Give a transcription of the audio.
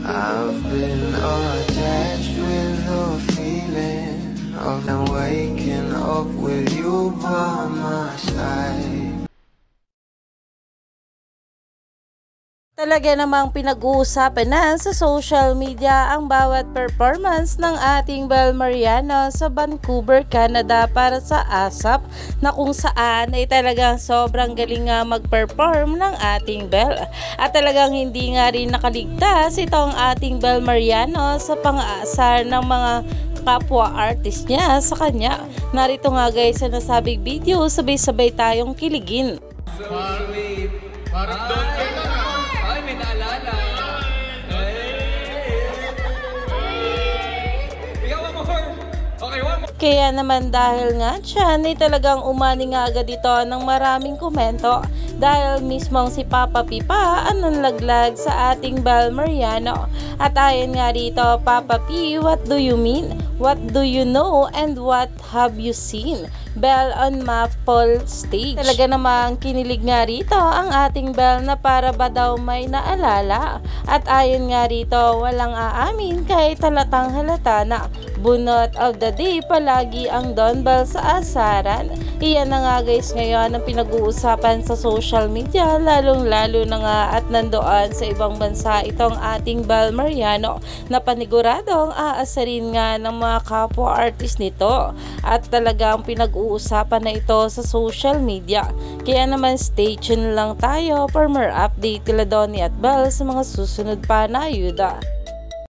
I've been attached with the feeling of waking up with you by my side. Talaga namang pinag-uusapan na sa social media ang bawat performance ng ating Bel Mariano sa Vancouver, Canada para sa ASAP, na kung saan ay talagang sobrang galing nga mag-perform ng ating Bel. At talagang hindi nga rin nakaligtas itong ating Bel Mariano sa pang-aasar ng mga kapwa artist niya sa kanya. Narito nga guys sa nasabing video, sabay-sabay tayong kiligin. Parang doon ka lang ah. Ay, may naalala. Ikaw ang more. Okay, one more. Kaya naman dahil nga dyan ay talagang umani nga agad ito ng maraming komento dahil mismong si Papa Pipa ang nanlaglag sa ating Bel Mariano. At ayon nga dito, Papa P, what do you mean? What do you know? And what have you seen? Bel on Maple stage. Talaga namang kinilig nga rito ang ating Bel na para ba daw may naalala. At ayon nga rito, walang aamin kahit halatang halata na bunot of the day palagi ang Don Bel sa asaran. Iyan na nga guys ngayon ang pinag-uusapan sa social media, lalong lalo na nga at nandoon sa ibang bansa itong ating Bel Mariano na paniguradong aasarin nga ng mga kapwa artist nito. At talagang pinag-uusapan na ito sa social media. Kaya naman stay tuned lang tayo for more update kila Donnie at Bel sa mga susunod pa na ayuda.